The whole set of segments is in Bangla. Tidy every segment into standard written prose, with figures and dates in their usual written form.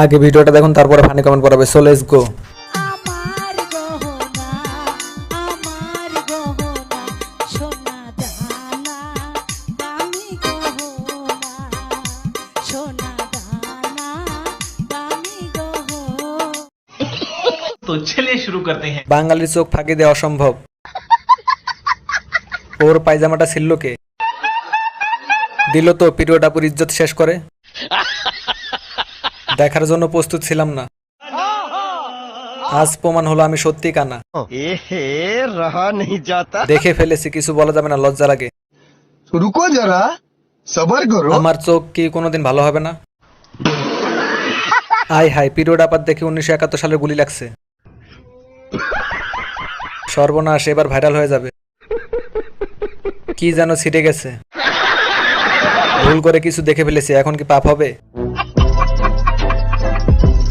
আগে ভিডিওটা দেখুন তারপরে ফানি কমেন্ট করাবে। So let's go. আমার গহনা আমার গহনা সোনা দানা দামি গহনা সোনা দানা দামি গহনা। तो चलिए शुरू करते हैं। বাঙালির চোখ ফাঁকি দেওয়া অসম্ভব। ওর পায়জামাটা ছিল কে? দিল তো পিরিয়ড আপুর ইজ্জত শেষ করে। দেখার জন্য প্রস্তুত ছিলাম না, আজ প্রমাণ হলো আমি সত্যি কানা। एहे रहा नहीं जाता। দেখে ফেলেছি, কিছু বলা যাবে না, লজ্জা লাগে। रुको जरा सबर करो। আমার চোখ কি কোনোদিন ভালো হবে না? আয় হায়, পিরিয়ড আপাত দেখে 1971 সালের গুলি লাগছে। সর্বনাশ, এবার ভাইরাল হয়ে যাবে। কি যেন ছিটে গেছে। ভুল করে কিছু দেখে ফেলেছি, এখন কি পাপ হবে?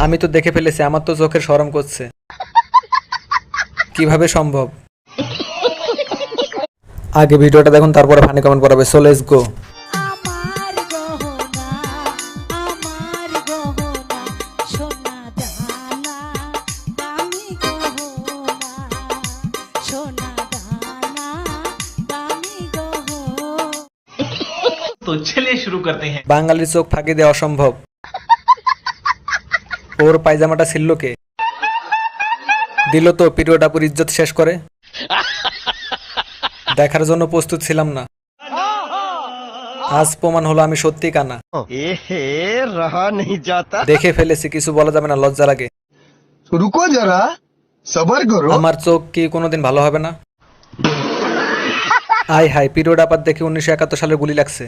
আমি তো দেখে ফেলেছি, আমার তো চোখের শরম করছে। কিভাবে সম্ভব? আগে ভিডিওটা দেখুন তারপরে ফানি কমেন্ট করাবে। So let's go. আমার গহনা আমার গহনা সোনা দানা দামি গহনা সোনা দানা দামি গহনা। तो चलिए शुरू करते हैं। বাঙালির চোখ ফাঁকি দেওয়া অসম্ভব। ওর পায়জামাটা ছিল কে? দিল তো পিরিয়ড আপুর ইজ্জত শেষ করে। দেখার জন্য প্রস্তুত ছিলাম না, আজ প্রমাণ হলো আমি সত্যি কানা। एहे रहा नहीं जाता। দেখে ফেলেছি, কিছু বলা যাবে না, লজ্জা লাগে। रुको जरा सबर करो। আমার চোখ কি কোনোদিন ভালো হবে না? আয় হায়, পিরিয়ড আপাত দেখে 1971 সালের গুলি লাগছে।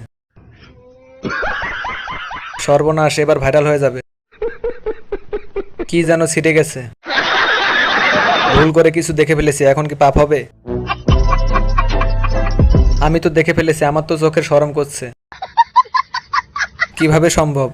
সর্বনাশ, এবার ভাইরাল হয়ে যাবে। কি যেন ছিটে গেছে। ভুল করে কিছু দেখে ফেলেছি, এখন কি পাপ হবে? আমি তো দেখে ফেলেছি, আমার তো চোখের শরম করছে। কিভাবে সম্ভব?